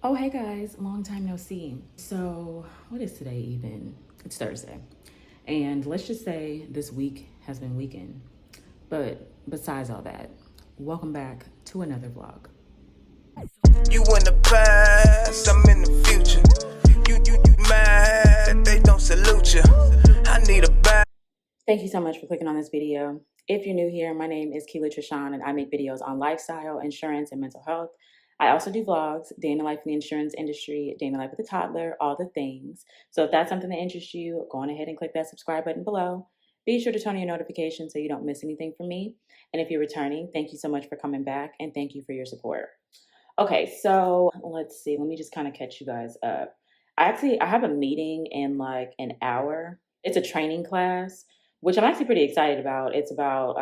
Oh, hey guys, long time no see. So, what is today even? It's Thursday. And let's just say this week has been weekend. But besides all that, welcome back to another vlog. You in the past, I'm in the future. You mad, they don't salute you. I need a bag. Thank you so much for clicking on this video. If you're new here, my name is Keela Trishan and I make videos on lifestyle, insurance, and mental health. I also do vlogs, day in the life in the insurance industry, day in the life with a toddler, all the things. So if that's something that interests you, go on ahead and click that subscribe button below. Be sure to turn on your notifications so you don't miss anything from me. And if you're returning, thank you so much for coming back and thank you for your support. Okay, so let's see. Let me just kind of catch you guys up. I have a meeting in like an hour. It's a training class, which I'm actually pretty excited about. It's about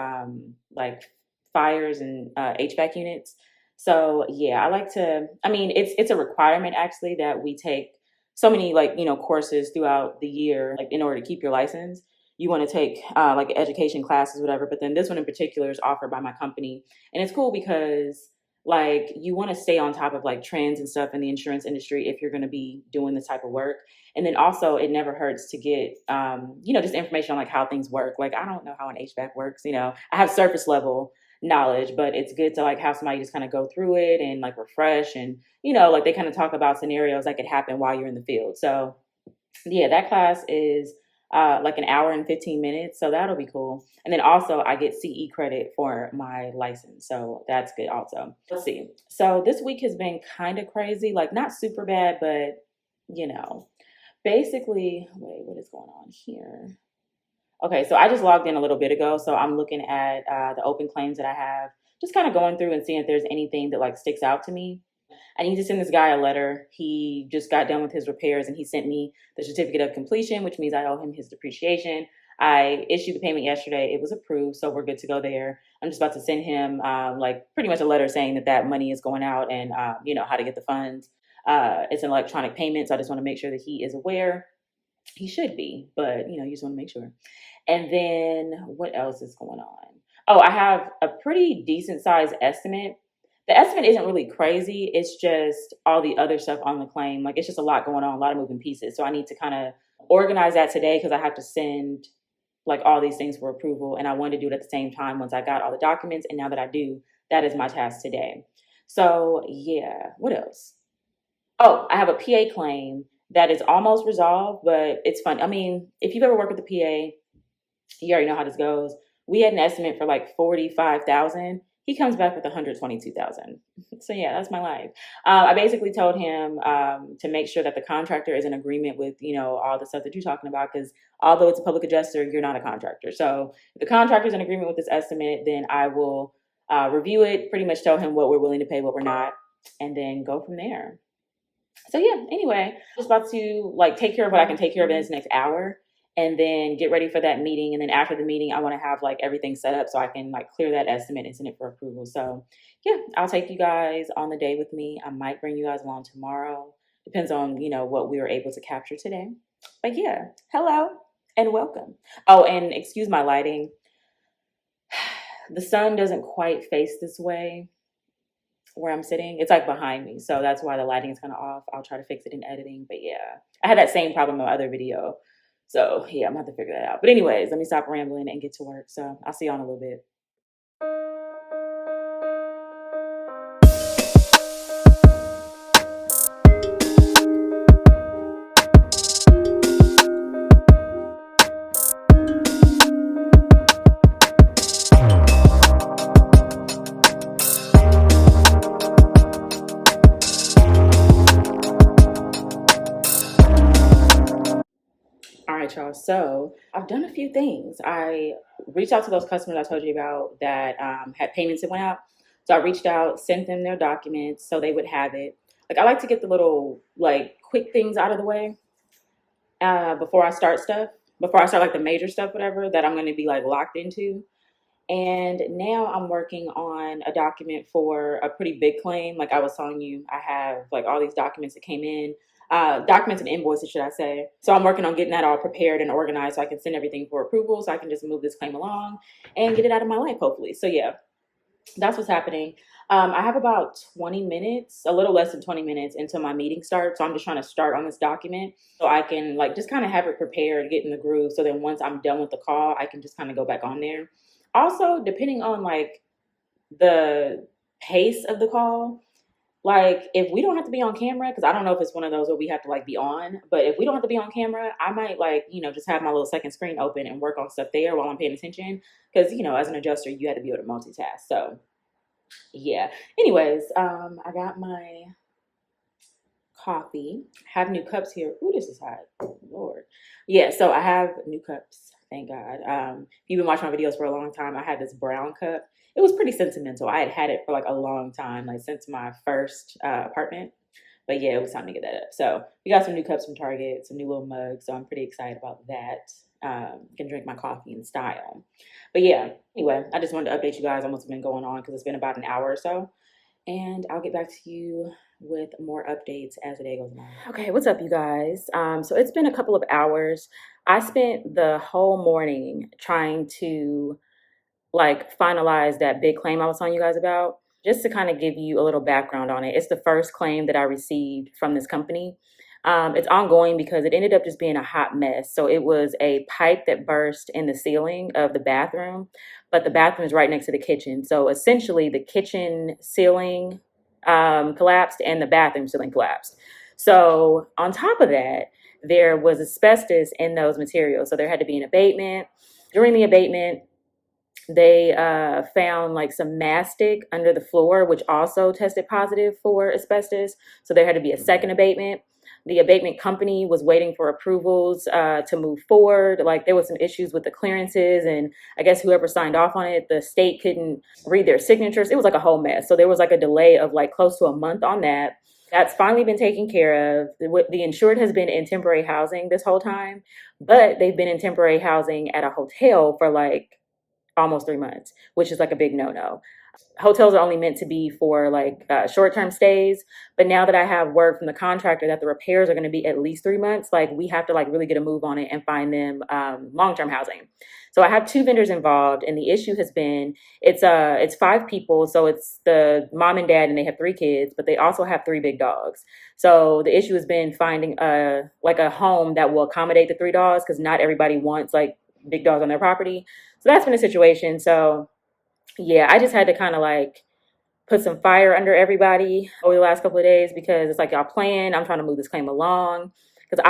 like fires and HVAC units. So yeah, I like to. I mean, it's a requirement actually that we take so many courses throughout the year, like in order to keep your license. You want to take like education classes, whatever. But then this one in particular is offered by my company, and it's cool because like you want to stay on top of like trends and stuff in the insurance industry if you're going to be doing this type of work. And then also it never hurts to get just information on like how things work. Like I don't know how an HVAC works, I have surface level knowledge, but it's good to like have somebody just kind of go through it and like refresh, and like they kind of talk about scenarios that could happen while you're in the field. So yeah, that class is like an hour and 15 minutes. So that'll be cool. And then also I get CE credit for my license. So that's good also. Let's see. So this week has been kind of crazy, like not super bad, but basically, wait, what is going on here? Okay, so I just logged in a little bit ago. So I'm looking at the open claims that I have, just kind of going through and seeing if there's anything that like sticks out to me. I need to send this guy a letter. He just got done with his repairs and he sent me the certificate of completion, which means I owe him his depreciation. I issued the payment yesterday. It was approved, so we're good to go there. I'm just about to send him like pretty much a letter saying that money is going out and how to get the funds. It's an electronic payment, so I just want to make sure that he is aware. He should be, but you just want to make sure. And then what else is going on? Oh, I have a pretty decent size estimate. The estimate isn't really crazy. It's just all the other stuff on the claim. Like it's just a lot going on, a lot of moving pieces. So I need to kind of organize that today because I have to send like all these things for approval. And I wanted to do it at the same time once I got all the documents. And now that I do, that is my task today. So yeah, what else? Oh, I have a PA claim that is almost resolved, but it's fun. I mean, if you've ever worked with the PA, you already know how this goes. We had an estimate for like 45,000. He comes back with 122,000. So yeah, that's my life. I basically told him to make sure that the contractor is in agreement with all the stuff that you're talking about, because although it's a public adjuster, you're not a contractor. So if the contractor is in agreement with this estimate, then I will review it, pretty much tell him what we're willing to pay, what we're not, and then go from there. So yeah, anyway, I'm just about to like take care of what I can take care of in this next hour and then get ready for that meeting. And then after the meeting, I want to have like everything set up so I can like clear that estimate and send it for approval. So yeah, I'll take you guys on the day with me. I might bring you guys along tomorrow. Depends on, what we were able to capture today. But yeah, hello and welcome. Oh, and excuse my lighting. The sun doesn't quite face this way where I'm sitting. It's like behind me. So that's why the lighting is kind of off. I'll try to fix it in editing. But yeah, I had that same problem in my other video. So yeah, I'm gonna have to figure that out. But anyways, let me stop rambling and get to work. So I'll see you in a little bit. All right, y'all. So I've done a few things. I reached out to those customers I told you about that had payments that went out. So I reached out, sent them their documents so they would have it. Like I like to get the little like quick things out of the way before I start stuff. Before I start like the major stuff, whatever that I'm going to be like locked into. And now I'm working on a document for a pretty big claim. Like I was telling you, I have like all these documents that came in, documents and invoices, should I say. So I'm working on getting that all prepared and organized so I can send everything for approval so I can just move this claim along and get it out of my life, hopefully. So yeah, that's what's happening. I have about 20 minutes, a little less than 20 minutes until my meeting starts. So I'm just trying to start on this document so I can like just kind of have it prepared, get in the groove. So then once I'm done with the call, I can just kind of go back on there. Also, depending on like the pace of the call, like if we don't have to be on camera, because I don't know if it's one of those where we have to like be on, but if we don't have to be on camera, I might like, just have my little second screen open and work on stuff there while I'm paying attention. Because, as an adjuster, you had to be able to multitask. So yeah. Anyways, I got my coffee. Have new cups here. Ooh, this is hot. Oh, Lord. Yeah, so I have new cups. Thank God. If you've been watching my videos for a long time, I had this brown cup. It was pretty sentimental. I had had it for like a long time, like since my first apartment. But yeah, it was time to get that up. So we got some new cups from Target, some new little mugs. So I'm pretty excited about that. Can drink my coffee in style. But yeah, anyway, I just wanted to update you guys on what's been going on because it's been about an hour or so. And I'll get back to you with more updates as the day goes on. Okay, what's up, you guys? So it's been a couple of hours. I spent the whole morning trying to like finalize that big claim I was telling you guys about. Just to kind of give you a little background on it, it's the first claim that I received from this company. It's ongoing because it ended up just being a hot mess. So it was a pipe that burst in the ceiling of the bathroom, but the bathroom is right next to the kitchen. So essentially, the kitchen ceiling collapsed and the bathroom ceiling collapsed. So on top of that, there was asbestos in those materials. So there had to be an abatement. During the abatement, they found like some mastic under the floor, which also tested positive for asbestos. So there had to be a second abatement. The abatement company was waiting for approvals to move forward. Like there was some issues with the clearances, and I guess whoever signed off on it, the state couldn't read their signatures. It was like a whole mess. So there was like a delay of like close to a month on that. That's finally been taken care of. The insured has been in temporary housing this whole time, but they've been in temporary housing at a hotel for like almost 3 months, which is like a big no-no. Hotels are only meant to be for like short-term stays, but now that I have word from the contractor that the repairs are going to be at least 3 months, like we have to like really get a move on it and find them long-term housing. So I have 2 vendors involved, and the issue has been it's 5 people, so it's the mom and dad, and they have 3 kids, but they also have 3 big dogs. So the issue has been finding like a home that will accommodate the 3 dogs, because not everybody wants like big dogs on their property. So that's been a situation. So yeah, I just had to kind of like put some fire under everybody over the last couple of days, because it's like y'all playing. I'm trying to move this claim along, because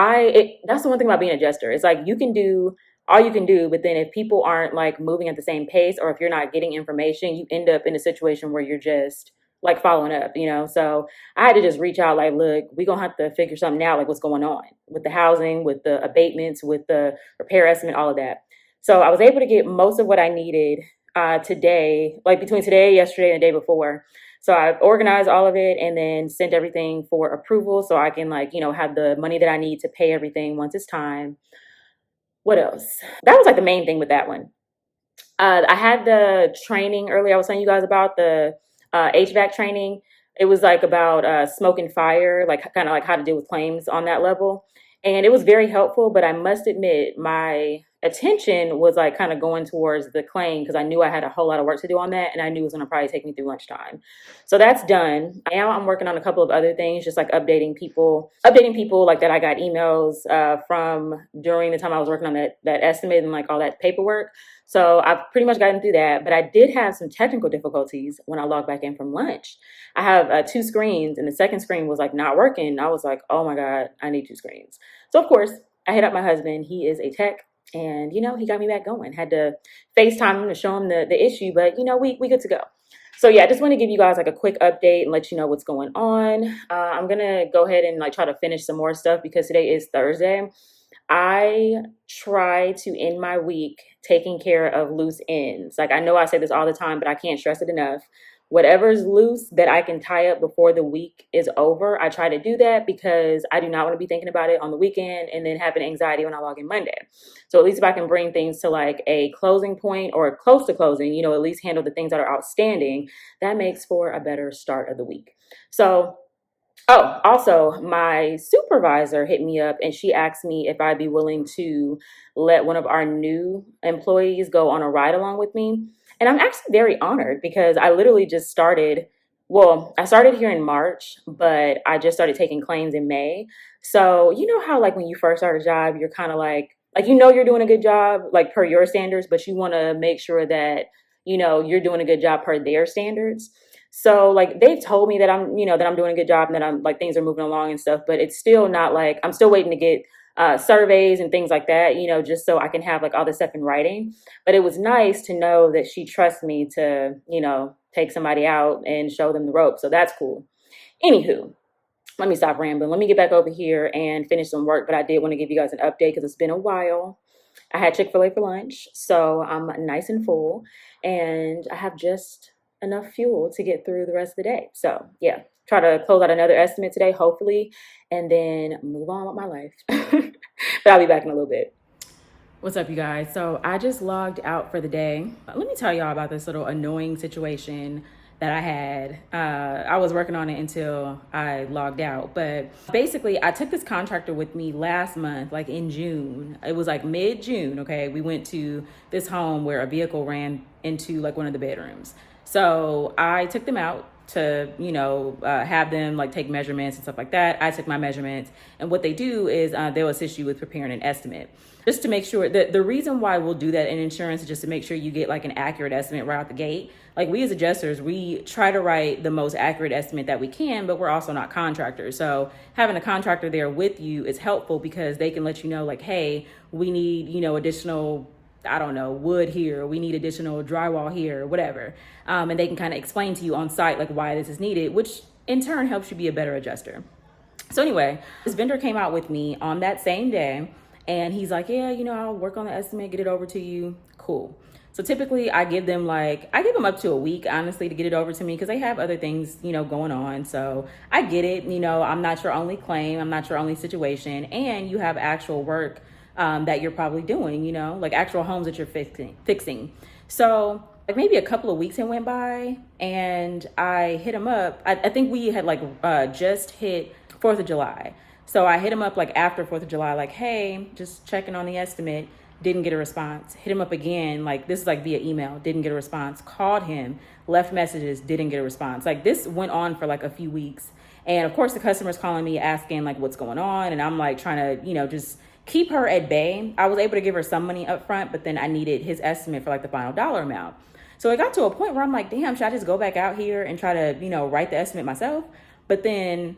that's the one thing about being a jester. It's like you can do all you can do, but then if people aren't like moving at the same pace, or if you're not getting information, you end up in a situation where you're just like following up. So I had to just reach out like, look, we're gonna have to figure something out, like what's going on with the housing, with the abatements, with the repair estimate, all of that. So I was able to get most of what I needed today, like between today, yesterday, and the day before. So I organized all of it and then sent everything for approval, so I can like, have the money that I need to pay everything once it's time. What else? That was like the main thing with that one. I had the training earlier. I was telling you guys about the HVAC training. It was like about smoke and fire, like kind of like how to deal with claims on that level. And it was very helpful, but I must admit my attention was like kind of going towards the claim, because I knew I had a whole lot of work to do on that, and I knew it was going to probably take me through lunchtime. So that's done. Now I'm working on a couple of other things, just like updating people like that. I got emails from during the time I was working on that estimate and like all that paperwork. So I've pretty much gotten through that, but I did have some technical difficulties when I logged back in from lunch. I have 2 screens, and the second screen was like not working. I was like, oh my God, I need 2 screens. So of course I hit up my husband. He is a tech, and he got me back going. Had to FaceTime him to show him the issue, but we good to go. So yeah, I just want to give you guys like a quick update and let you know what's going on. I'm gonna go ahead and like try to finish some more stuff, because today is Thursday. I try to end my week taking care of loose ends. Like I know I say this all the time, but I can't stress it enough. Whatever's loose that I can tie up before the week is over, I try to do that, because I do not want to be thinking about it on the weekend and then having anxiety when I log in Monday. So at least if I can bring things to like a closing point or close to closing, at least handle the things that are outstanding, that makes for a better start of the week. So oh, also, my supervisor hit me up and she asked me if I'd be willing to let one of our new employees go on a ride along with me. And I'm actually very honored, because I literally just started Well, I started here in March, but I just started taking claims in May. So, you know how like when you first start a job, you're kind of like you know you're doing a good job like per your standards, but you want to make sure that you're doing a good job per their standards. So, like they've told me that I'm doing a good job and that I'm like things are moving along and stuff, but it's still not like I'm still waiting to get surveys and things like that, just so I can have like all the stuff in writing. But it was nice to know that she trusts me to, take somebody out and show them the rope. So that's cool. Anywho, let me stop rambling. Let me get back over here and finish some work. But I did want to give you guys an update because it's been a while. I had Chick-fil-A for lunch, so I'm nice and full. And I have just enough fuel to get through the rest of the day. So yeah, try to close out another estimate today, hopefully, and then move on with my life. But I'll be back in a little bit. What's up, you guys? So I just logged out for the day. Let me tell y'all about this little annoying situation that I had. I was working on it until I logged out. But basically, I took this contractor with me last month, like in June. It was like mid-June, okay? We went to this home where a vehicle ran into like one of the bedrooms. So I took them out to have them like take measurements and stuff like that. I took my measurements, and what they do is they'll assist you with preparing an estimate, just to make sure that the reason why we'll do that in insurance is just to make sure you get like an accurate estimate right out the gate. Like we as adjusters, we try to write the most accurate estimate that we can, but we're also not contractors. So having a contractor there with you is helpful because they can let you know like, hey, we need, additional, I don't know, wood here, we need additional drywall here, whatever. And they can kind of explain to you on site like why this is needed, which in turn helps you be a better adjuster. So anyway, this vendor came out with me on that same day, and he's like, yeah, I'll work on the estimate, get it over to you. Cool. So typically I give them up to a week, honestly, to get it over to me because they have other things, going on. So I get it. I'm not your only claim. I'm not your only situation. And you have actual work that you're probably doing, like actual homes that you're fixing. So like maybe a couple of weeks had went by and I hit him up. I think we had just hit 4th of July. So I hit him up like after 4th of July, like, hey, just checking on the estimate. Didn't get a response. Hit him up again. Like this is like via email. Didn't get a response. Called him, left messages. Didn't get a response. Like this went on for like a few weeks. And of course the customer's calling me asking like what's going on. And I'm like trying to, just keep her at bay. I was able to give her some money up front, but then I needed his estimate for like the final dollar amount. So it got to a point where I'm like, damn, should I just go back out here and try to, write the estimate myself? But then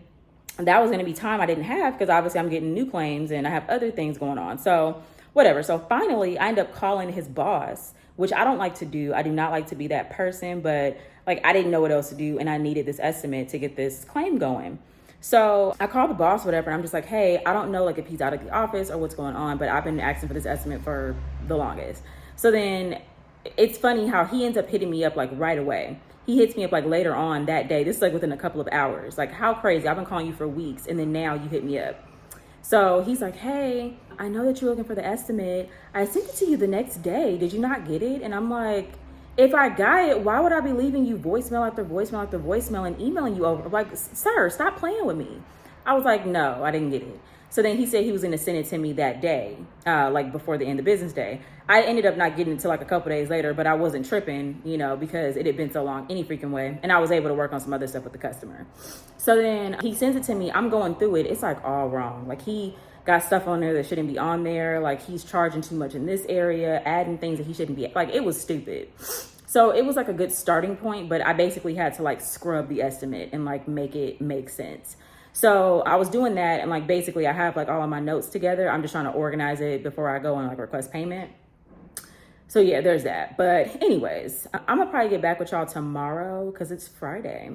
that was going to be time I didn't have because obviously I'm getting new claims and I have other things going on. So whatever. So finally I end up calling his boss, which I don't like to do. I do not like to be that person, but like I didn't know what else to do and I needed this estimate to get this claim going. So I called the boss, whatever. And I'm just like, hey, I don't know like if he's out of the office or what's going on, but I've been asking for this estimate for the longest. So then it's funny how he ends up hitting me up like right away. He hits me up like later on that day. This is like within a couple of hours. Like how crazy. I've been calling you for weeks and then now you hit me up. So he's like, hey, I know that you're looking for the estimate. I sent it to you the next day. Did you not get it? And I'm like, if I got it, why would I be leaving you voicemail after voicemail after voicemail and emailing you over? Like, sir, stop playing with me. I was like, no, I didn't get it. So then he said he was going to send it to me that day, like before the end of business day. I ended up not getting it until like a couple days later, but I wasn't tripping, because it had been so long any freaking way. And I was able to work on some other stuff with the customer. So then he sends it to me. I'm going through it. It's like all wrong. Like he got stuff on there that shouldn't be on there. Like he's charging too much in this area, adding things that he shouldn't be. Like it was stupid. So it was like a good starting point, but I basically had to like scrub the estimate and like make it make sense. So I was doing that and like basically I have like all of my notes together. I'm just trying to organize it before I go and like request payment. So yeah, there's that. But anyways, I'm gonna probably get back with y'all tomorrow because it's Friday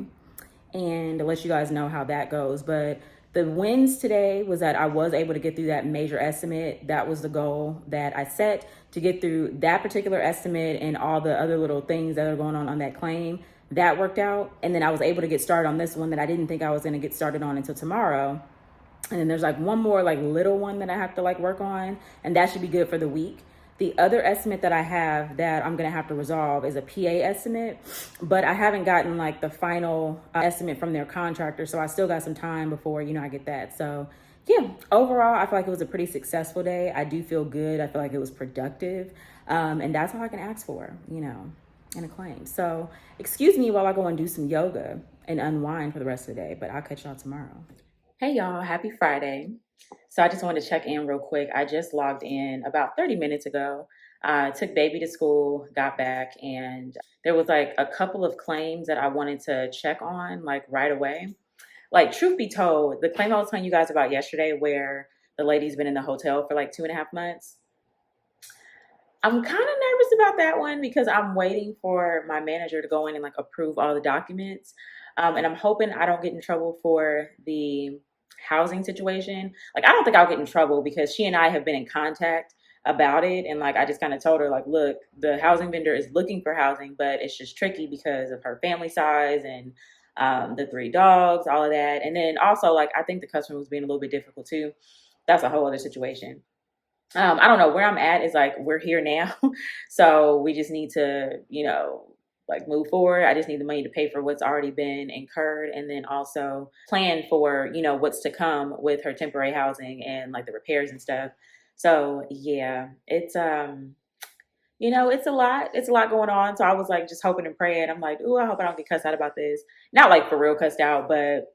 and to let you guys know how that goes. But the wins today was that I was able to get through that major estimate. That was the goal that I set, to get through that particular estimate and all the other little things that are going on that claim. That worked out. And then I was able to get started on this one that I didn't think I was going to get started on until tomorrow. And then there's like one more like little one that I have to like work on, and that should be good for the week. The other estimate that I have that I'm going to have to resolve is a PA estimate, but I haven't gotten like the final estimate from their contractor. So I still got some time before, I get that. So yeah, overall, I feel like it was a pretty successful day. I do feel good. I feel like it was productive. And that's all I can ask for, in a claim. So excuse me while I go and do some yoga and unwind for the rest of the day. But I'll catch y'all tomorrow. Hey y'all, happy Friday. So I just wanted to check in real quick. I just logged in about 30 minutes ago. Took baby to school, got back, and there was like a couple of claims that I wanted to check on like right away. Like, truth be told, the claim I was telling you guys about yesterday, where the lady's been in the hotel for like 2.5 months, I'm kind of nervous about that one because I'm waiting for my manager to go in and like approve all the documents. And I'm hoping I don't get in trouble for the housing situation. Like, I don't think I'll get in trouble because she and I have been in contact about it. And like, I just kind of told her, like, look, the housing vendor is looking for housing, but it's just tricky because of her family size and the 3 dogs, all of that. And then also, like, I think the customer was being a little bit difficult too. That's a whole other situation. I don't know where I'm at is like, we're here now. So we just need to, like, move forward. I just need the money to pay for what's already been incurred and then also plan for, what's to come with her temporary housing and like the repairs and stuff. So yeah, it's a lot. It's a lot going on. So I was like just hoping and praying. I'm like, ooh, I hope I don't get cussed out about this. Not like for real cussed out, but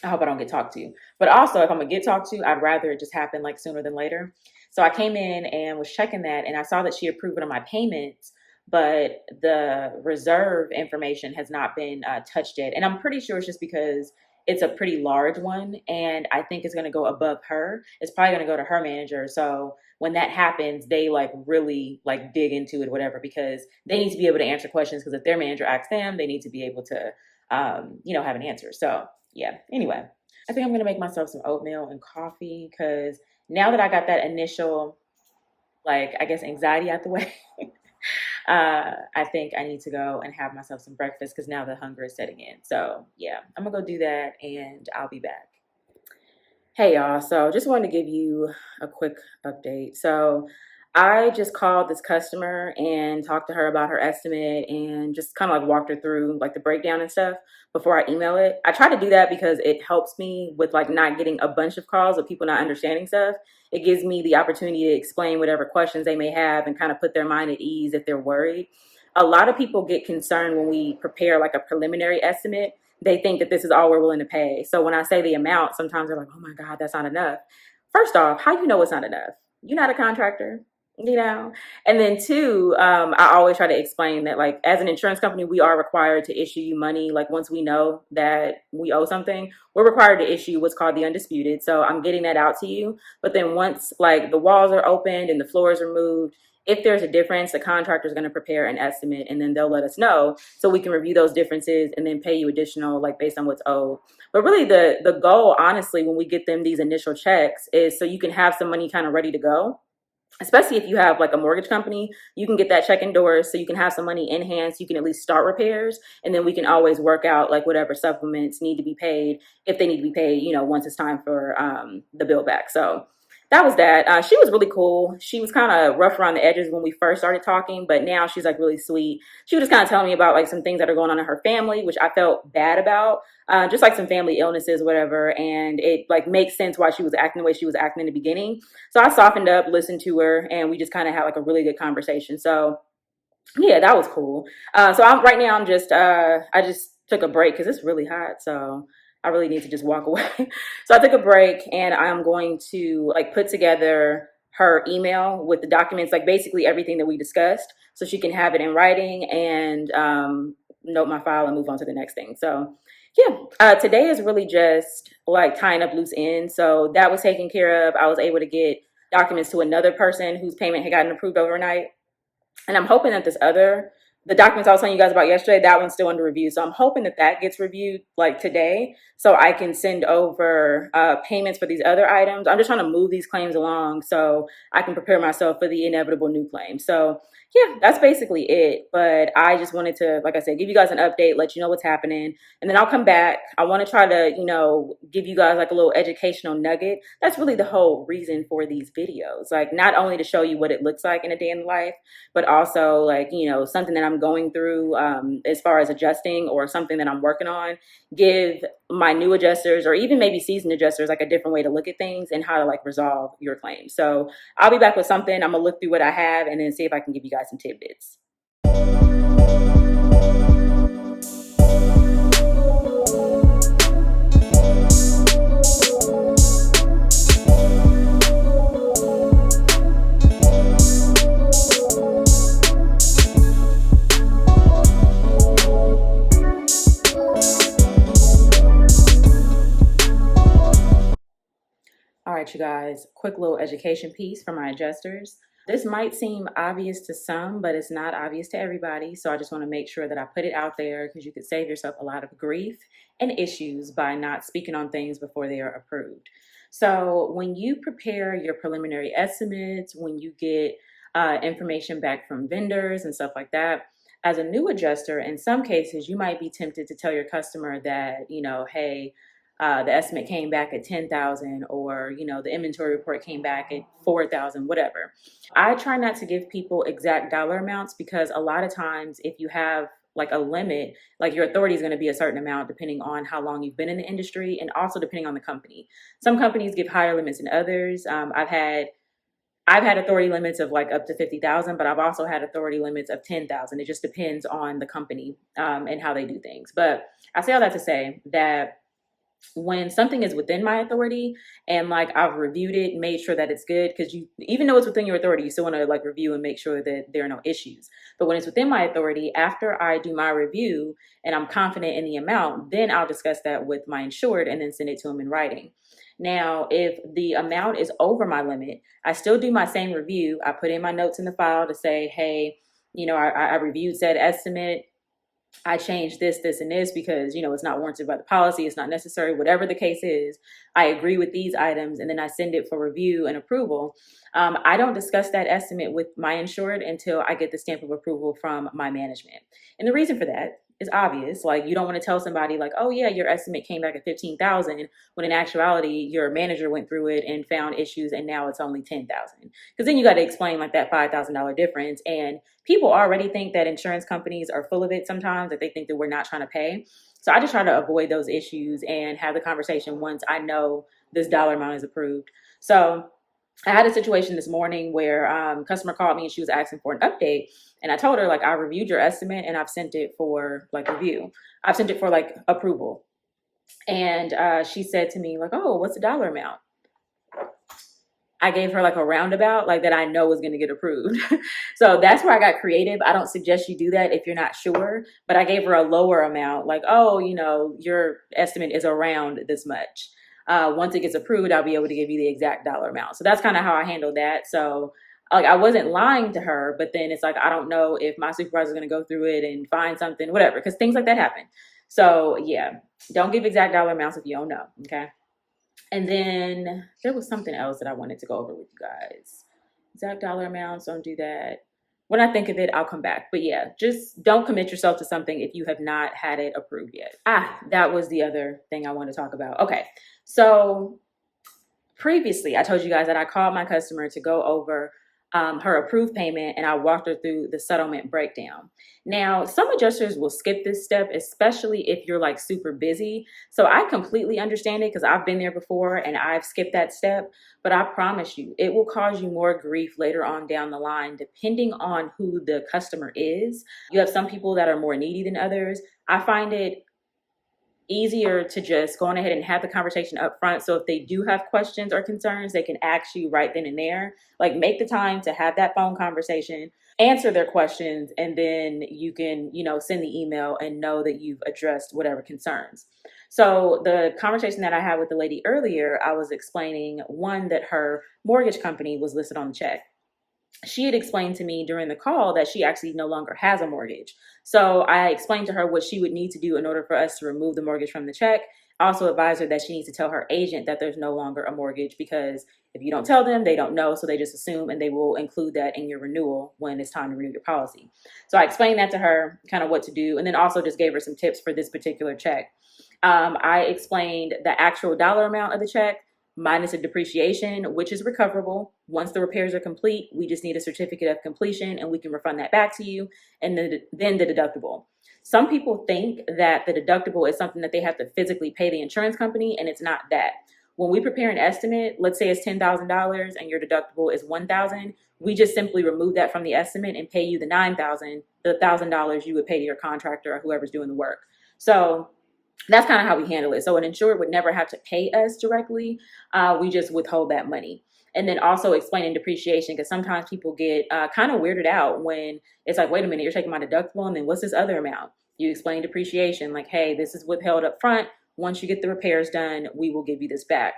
I hope I don't get talked to. But also, if I'm gonna get talked to, I'd rather it just happen like sooner than later. So I came in and was checking that, and I saw that she approved one of my payments, but the reserve information has not been touched yet. And I'm pretty sure it's just because it's a pretty large one, and I think it's gonna go above her. It's probably gonna go to her manager. So when that happens, they like really like dig into it, whatever, because they need to be able to answer questions. Because if their manager asks them, they need to be able to, have an answer. So yeah, anyway, I think I'm going to make myself some oatmeal and coffee because now that I got that initial, like, I guess, anxiety out the way, I think I need to go and have myself some breakfast because now the hunger is setting in. So yeah, I'm going to go do that and I'll be back. Hey y'all, so just wanted to give you a quick update. So I just called this customer and talked to her about her estimate and just kind of like walked her through like the breakdown and stuff before I email it. I try to do that because it helps me with like not getting a bunch of calls of people not understanding stuff. It gives me the opportunity to explain whatever questions they may have and kind of put their mind at ease if they're worried. A lot of people get concerned when we prepare like a preliminary estimate. They think that this is all we're willing to pay. So when I say the amount, sometimes they're like, oh my God, that's not enough. First off, how you know it's not enough? You're not a contractor. And then two, I always try to explain that, like, as an insurance company, we are required to issue you money. Like, once we know that we owe something, we're required to issue what's called the undisputed. So I'm getting that out to you. But then once like the walls are opened and the floors are moved, if there's a difference, the contractor is going to prepare an estimate and then they'll let us know so we can review those differences and then pay you additional, like, based on what's owed. But really the goal, honestly, when we get them these initial checks is so you can have some money kind of ready to go. Especially if you have like a mortgage company, you can get that check endorsed so you can have some money in hand so you can at least start repairs. And then we can always work out like whatever supplements need to be paid if they need to be paid, once it's time for the bill back. So that was that. She was really cool. She was kind of rough around the edges when we first started talking, but now she's like really sweet. She was just kind of telling me about like some things that are going on in her family, which I felt bad about, just like some family illnesses, whatever. And it like makes sense why she was acting the way she was acting in the beginning. So I softened up, listened to her, and we just kind of had like a really good conversation. So yeah, that was cool. So right now I'm just, I just took a break because it's really hot. So I really need to just walk away. So I took a break and I'm going to like put together her email with the documents, like basically everything that we discussed, so she can have it in writing and note my file and move on to the next thing. So yeah, today is really just like tying up loose ends. So that was taken care of. I was able to get documents to another person whose payment had gotten approved overnight. And I'm hoping that the documents I was telling you guys about yesterday, that one's still under review. So I'm hoping that that gets reviewed like today so I can send over payments for these other items. I'm just trying to move these claims along so I can prepare myself for the inevitable new claim. So yeah, that's basically it. But I just wanted to, like I said, give you guys an update, let you know what's happening. And then I'll come back. I want to try to, give you guys like a little educational nugget. That's really the whole reason for these videos. Like, not only to show you what it looks like in a day in life, but also like, something that I'm going through as far as adjusting or something that I'm working on. Give my new adjusters or even maybe seasoned adjusters like a different way to look at things and how to like resolve your claims. So I'll be back with something. I'm gonna look through what I have and then see if I can give you guys some tidbits. right, you guys, quick little education piece for my adjusters. This might seem obvious to some, but it's not obvious to everybody. So I just want to make sure that I put it out there because you could save yourself a lot of grief and issues by not speaking on things before they are approved. So when you prepare your preliminary estimates, when you get information back from vendors and stuff like that, as a new adjuster, in some cases, you might be tempted to tell your customer that, hey, the estimate came back at 10,000, or the inventory report came back at 4,000, whatever. I try not to give people exact dollar amounts because a lot of times if you have like a limit, like your authority is going to be a certain amount depending on how long you've been in the industry and also depending on the company. Some companies give higher limits than others. I've had authority limits of like up to 50,000, but I've also had authority limits of 10,000. It just depends on the company and how they do things. But I say all that to say that when something is within my authority and like I've reviewed it, made sure that it's good, because you, even though it's within your authority, you still want to like review and make sure that there are no issues. But when it's within my authority, after I do my review and I'm confident in the amount, then I'll discuss that with my insured and then send it to them in writing. Now, if the amount is over my limit, I still do my same review. I put in my notes in the file to say, hey, I reviewed said estimate. I changed this, this, and this because, it's not warranted by the policy. It's not necessary, whatever the case is. I agree with these items, and then I send it for review and approval. I don't discuss that estimate with my insured until I get the stamp of approval from my management. And the reason for that is obvious. Like, you don't want to tell somebody like, oh yeah, your estimate came back at 15,000, when in actuality, your manager went through it and found issues and now it's only 10,000. Because then you got to explain like that $5,000 difference. And people already think that insurance companies are full of it sometimes, that they think that we're not trying to pay. So I just try to avoid those issues and have the conversation once I know this dollar amount is approved. So I had a situation this morning where customer called me and she was asking for an update. And I told her, like, I reviewed your estimate and I've sent it for like review. I've sent it for like approval. And she said to me like, oh, what's the dollar amount? I gave her like a roundabout, like that I know is going to get approved. So that's where I got creative. I don't suggest you do that if you're not sure, but I gave her a lower amount, like, oh, your estimate is around this much. Once it gets approved, I'll be able to give you the exact dollar amount. So that's kind of how I handled that. So like, I wasn't lying to her, but then it's like, I don't know if my supervisor is going to go through it and find something, whatever, because things like that happen. So yeah, don't give exact dollar amounts if you don't know. Okay. And then there was something else that I wanted to go over with you guys. Exact dollar amounts, don't do that. When I think of it, I'll come back. But yeah, just don't commit yourself to something if you have not had it approved yet. That was the other thing I want to talk about. Okay, so previously I told you guys that I called my customer to go over her approved payment, and I walked her through the settlement breakdown. Now, some adjusters will skip this step, especially if you're like super busy. So I completely understand it because I've been there before and I've skipped that step. But I promise you, it will cause you more grief later on down the line, depending on who the customer is. You have some people that are more needy than others. I find it easier to just go on ahead and have the conversation up front. So if they do have questions or concerns, they can ask you right then and there. Like, make the time to have that phone conversation, answer their questions, and then you can, send the email and know that you've addressed whatever concerns. So the conversation that I had with the lady earlier, I was explaining, one, that her mortgage company was listed on the check. She had explained to me during the call that she actually no longer has a mortgage. So I explained to her what she would need to do in order for us to remove the mortgage from the check. I also advised her that she needs to tell her agent that there's no longer a mortgage, because if you don't tell them, they don't know. So they just assume, and they will include that in your renewal when it's time to renew your policy. So I explained that to her, kind of what to do, and then also just gave her some tips for this particular check. I explained the actual dollar amount of the check, minus a depreciation, which is recoverable. Once the repairs are complete, we just need a certificate of completion and we can refund that back to you. And then the deductible. Some people think that the deductible is something that they have to physically pay the insurance company, and it's not that. When we prepare an estimate, let's say it's $10,000 and your deductible is $1,000, we just simply remove that from the estimate and pay you the $9,000, the $1,000 you would pay to your contractor or whoever's doing the work. So that's kind of how we handle it. So an insured would never have to pay us directly. We just withhold that money. And then also explaining depreciation, because sometimes people get kind of weirded out when it's like, wait a minute, you're taking my deductible, and then what's this other amount? You explain depreciation, like, hey, this is withheld up front. once you get the repairs done, we will give you this back.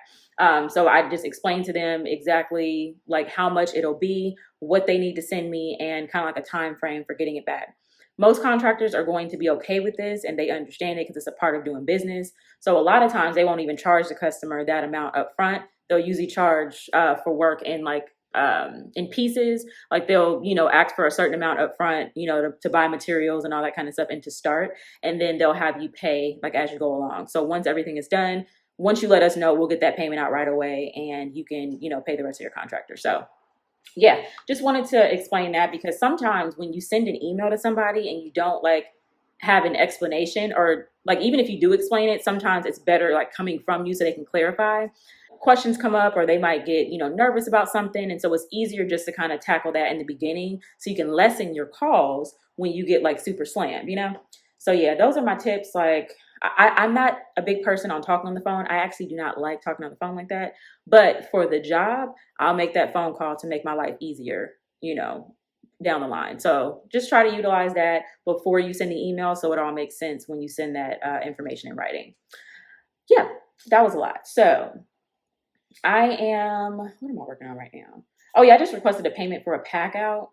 So I just explained to them exactly like how much it'll be, what they need to send me, and kind of like a time frame for getting it back. Most contractors are going to be okay with this and they understand it because it's a part of doing business. So a lot of times they won't even charge the customer that amount up front. They'll usually charge for work in pieces. Like they'll, ask for a certain amount up front, to buy materials and all that kind of stuff and to start. And then they'll have you pay like as you go along. So once everything is done, once you let us know, we'll get that payment out right away and you can, pay the rest of your contractor. So yeah, just wanted to explain that because sometimes when you send an email to somebody and you don't like have an explanation, or like even if you do explain it, sometimes it's better like coming from you so they can clarify. Questions come up or they might get, nervous about something. And so it's easier just to kind of tackle that in the beginning so you can lessen your calls when you get like super slammed. So yeah, those are my tips. Like I'm not a big person on talking on the phone. I actually do not like talking on the phone like that. But for the job, I'll make that phone call to make my life easier, down the line. So just try to utilize that before you send the email so it all makes sense when you send that information in writing. Yeah, that was a lot. So what am I working on right now? Oh yeah, I just requested a payment for a pack out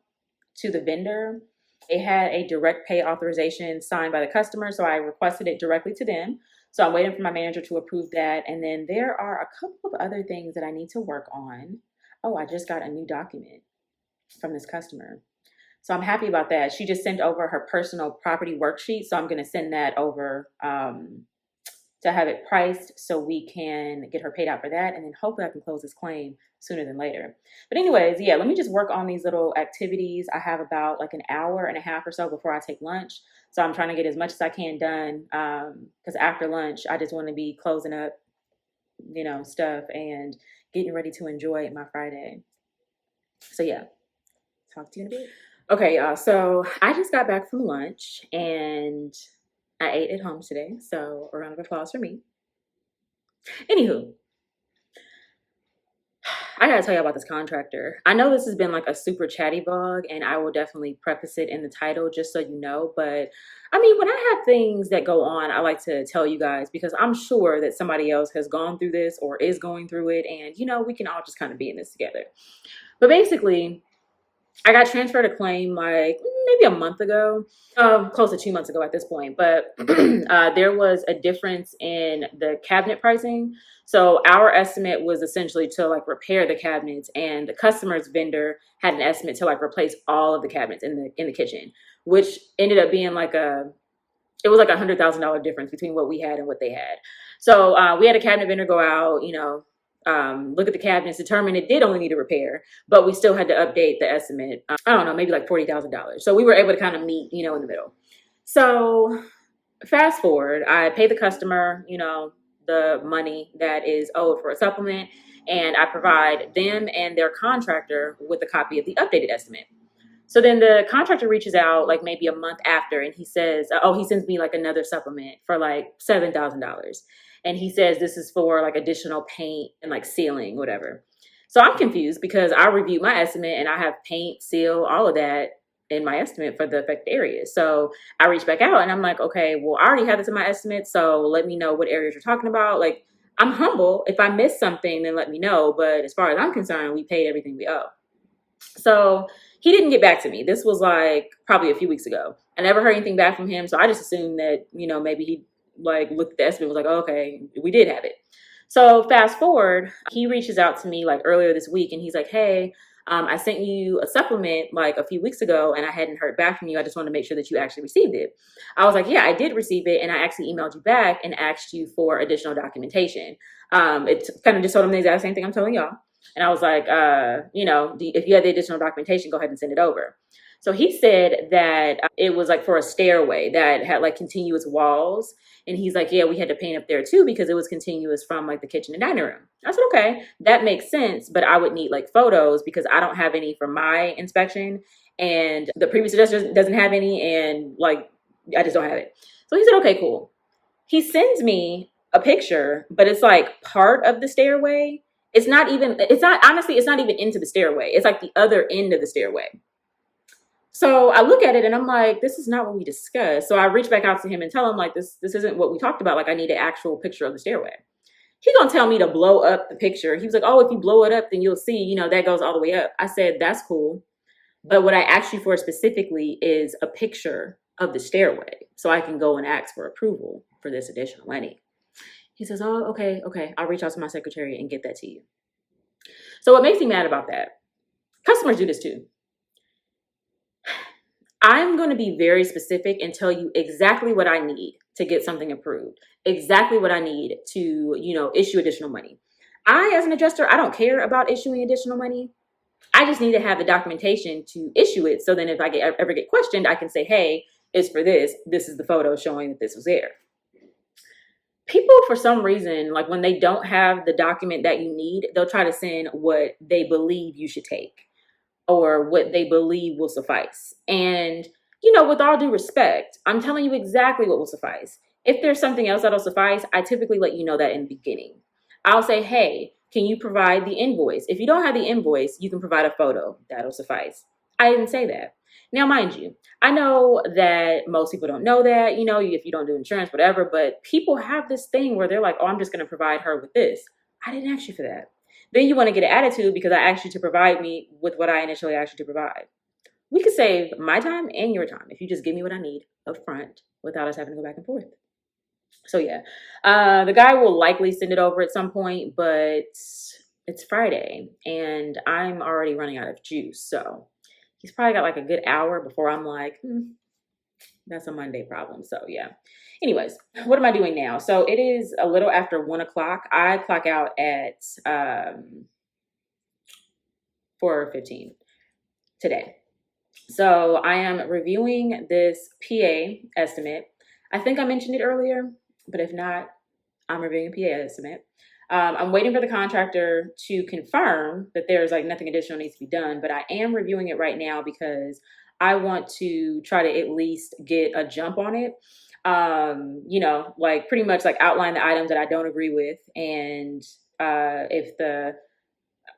to the vendor. It had a direct pay authorization signed by the customer, so I requested it directly to them. So I'm waiting for my manager to approve that. And then there are a couple of other things that I need to work on. Oh, I just got a new document from this customer. So I'm happy about that. She just sent over her personal property worksheet. So I'm going to send that over to have it priced so we can get her paid out for that. And then hopefully I can close this claim sooner than later. But anyways, yeah, let me just work on these little activities. I have about like an hour and a half or so before I take lunch. So I'm trying to get as much as I can done because after lunch, I just want to be closing up, stuff and getting ready to enjoy my Friday. So yeah, talk to you in a bit. Okay, y'all. So I just got back from lunch and I ate at home today. So a round of applause for me. Anywho, I gotta tell you about this contractor. I know this has been like a super chatty vlog and I will definitely preface it in the title just so you know. But I mean, when I have things that go on, I like to tell you guys because I'm sure that somebody else has gone through this or is going through it. And, we can all just kind of be in this together. But basically, I got transferred a claim like maybe a month ago, close to 2 months ago at this point. But there was a difference in the cabinet pricing. So our estimate was essentially to like repair the cabinets, and the customer's vendor had an estimate to like replace all of the cabinets in the kitchen, which ended up being like it was like $100,000 difference between what we had and what they had. So we had a cabinet vendor go out, look at the cabinets, determine it did only need a repair, but we still had to update the estimate. I don't know, maybe like $40,000. So we were able to kind of meet, in the middle. So fast forward, I pay the customer, the money that is owed for a supplement, and I provide them and their contractor with a copy of the updated estimate. So then the contractor reaches out like maybe a month after and he says, he sends me like another supplement for like $7,000. And he says this is for like additional paint and like sealing, whatever. So I'm confused because I reviewed my estimate and I have paint, seal, all of that in my estimate for the affected areas. So I reached back out and I'm like, okay, well, I already have this in my estimate. So let me know what areas you're talking about. Like, I'm humble. If I missed something, then let me know. But as far as I'm concerned, we paid everything we owe. So he didn't get back to me. This was like probably a few weeks ago. I never heard anything back from him. So I just assumed that, maybe he like looked at the estimate and was like, oh, okay, we did have it. So fast forward, he reaches out to me like earlier this week and he's like, hey, I sent you a supplement like a few weeks ago and I hadn't heard back from you. I just want to make sure that you actually received it. I was like, yeah, I did receive it. And I actually emailed you back and asked you for additional documentation. It kind of just told him the exact same thing I'm telling y'all. And I was like, if you had the additional documentation, go ahead and send it over. So he said that it was like for a stairway that had like continuous walls. And he's like, yeah, we had to paint up there too because it was continuous from like the kitchen and dining room. I said, okay, that makes sense. But I would need like photos because I don't have any for my inspection. And the previous adjuster doesn't have any. And like, I just don't have it. So he said, okay, cool. He sends me a picture, but it's like part of the stairway. It's not even into the stairway. It's like the other end of the stairway. So I look at it and I'm like, this is not what we discussed. So I reach back out to him and tell him like this isn't what we talked about. Like I need an actual picture of the stairway. He gonna tell me to blow up the picture. He was like, oh, if you blow it up, then you'll see, that goes all the way up. I said, that's cool. But what I asked you for specifically is a picture of the stairway so I can go and ask for approval for this additional money. He says, oh, okay. I'll reach out to my secretary and get that to you. So what makes me mad about that? Customers do this too. I'm going to be very specific and tell you exactly what I need to get something approved, exactly what I need to, issue additional money. I, as an adjuster, I don't care about issuing additional money. I just need to have the documentation to issue it. So then if I ever get questioned, I can say, hey, it's for this. This is the photo showing that this was there. People, for some reason, like when they don't have the document that you need, they'll try to send what they believe you should take or what they believe will suffice. And, with all due respect, I'm telling you exactly what will suffice. If there's something else that'll suffice, I typically let you know that in the beginning. I'll say, hey, can you provide the invoice? If you don't have the invoice, you can provide a photo. That'll suffice. I didn't say that. Now, mind you, I know that most people don't know that, if you don't do insurance, whatever, but people have this thing where they're like, oh, I'm just going to provide her with this. I didn't ask you for that. Then you want to get an attitude because I asked you to provide me with what I initially asked you to provide. We could save my time and your time if you just give me what I need up front without us having to go back and forth. So yeah, the guy will likely send it over at some point, but it's Friday and I'm already running out of juice. So he's probably got like a good hour before I'm like, that's a Monday problem. So yeah. Anyways, what am I doing now? So it is a little after 1:00. I clock out at 4:15 today. So I am reviewing this PA estimate. I think I mentioned it earlier, but if not, I'm reviewing a PA estimate. I'm waiting for the contractor to confirm that there's like nothing additional needs to be done, but I am reviewing it right now because I want to try to at least get a jump on it. Like pretty much like outline the items that I don't agree with. And if the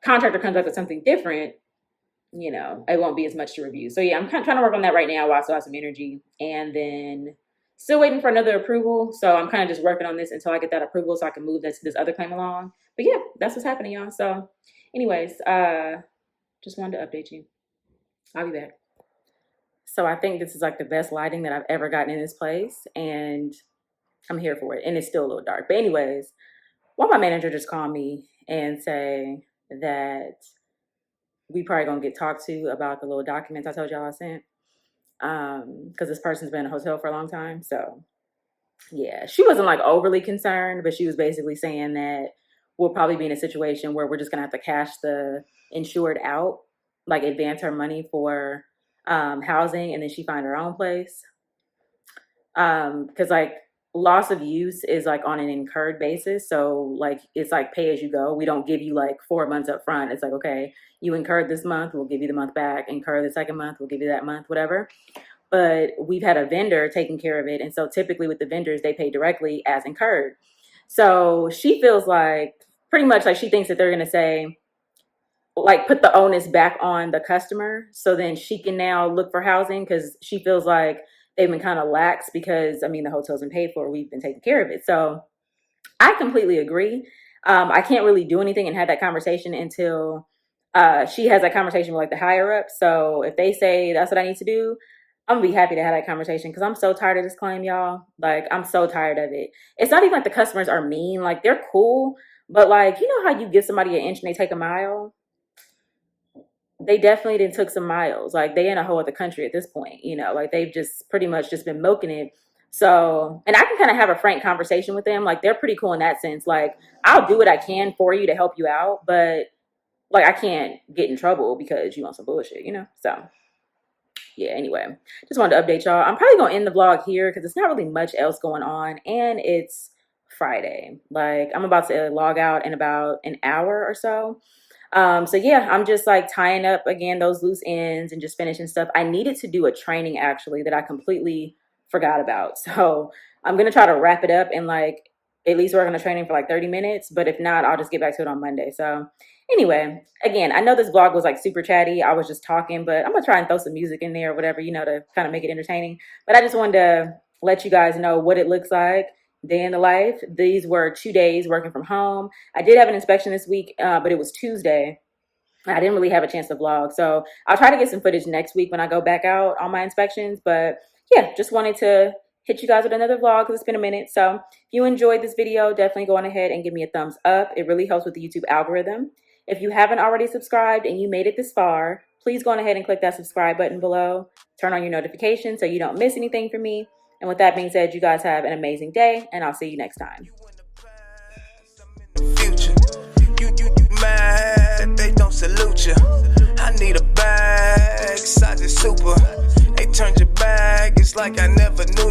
contractor comes up with something different, it won't be as much to review. So yeah, I'm kind of trying to work on that right now while I still have some energy. And then still waiting for another approval. So I'm kind of just working on this until I get that approval so I can move this other claim along. But yeah, that's what's happening, y'all. So anyways, just wanted to update you. I'll be back. So I think this is like the best lighting that I've ever gotten in this place. And I'm here for it. And it's still a little dark. But anyways, why my manager just called me and say that we probably gonna get talked to about the little documents I told y'all I sent. Because this person's been in a hotel for a long time. So yeah, she wasn't like overly concerned, but she was basically saying that we'll probably be in a situation where we're just gonna have to cash the insured out, like advance her money for housing, and then she find her own place. Because like loss of use is like on an incurred basis, so like it's like pay as you go. We don't give you like 4 months up front. It's like, okay, you incurred this month, we'll give you the month back. Incur the second month, we'll give you that month, whatever. But we've had a vendor taking care of it, and so typically with the vendors, they pay directly as incurred. So she feels like pretty much like she thinks that they're gonna say like put the onus back on the customer, so then she can now look for housing, because she feels like they've been kind of lax because the hotel's been paid for, we've been taking care of it. So I completely agree. I can't really do anything and have that conversation until she has that conversation with like the higher up. So if they say that's what I need to do, I'm gonna be happy to have that conversation, because I'm so tired of this claim, y'all. Like, I'm so tired of it. It's not even like the customers are mean. Like, they're cool, but like, you know how you give somebody an inch and they take a mile? They definitely didn't took some miles. Like, they in a whole other country at this point, like they've just pretty much just been milking it. So, and I can kind of have a frank conversation with them. Like, they're pretty cool in that sense. Like, I'll do what I can for you to help you out, but like, I can't get in trouble because you want some bullshit. So yeah, anyway, just wanted to update y'all. I'm probably gonna end the vlog here because it's not really much else going on, and it's Friday. Like, I'm about to log out in about an hour or so. So yeah, I'm just like tying up again those loose ends and just finishing stuff. I needed to do a training actually that I completely forgot about. So I'm gonna try to wrap it up in like at least work on the training for like 30 minutes. But if not, I'll just get back to it on Monday. So anyway, again, I know this vlog was like super chatty. I was just talking, but I'm gonna try and throw some music in there or whatever, to kind of make it entertaining. But I just wanted to let you guys know what it looks like day in the life. These were 2 days working from home. I did have an inspection this week, but it was Tuesday. I didn't really have a chance to vlog. So I'll try to get some footage next week when I go back out on my inspections. But yeah, just wanted to hit you guys with another vlog because it's been a minute. So if you enjoyed this video, definitely go on ahead and give me a thumbs up. It really helps with the YouTube algorithm. If you haven't already subscribed and you made it this far, please go on ahead and click that subscribe button below. Turn on your notifications so you don't miss anything from me. And with that being said, you guys have an amazing day, and I'll see you next time. Mad, they don't salute you. I need a bag, size is super. They turned your bag, it's like I never knew you.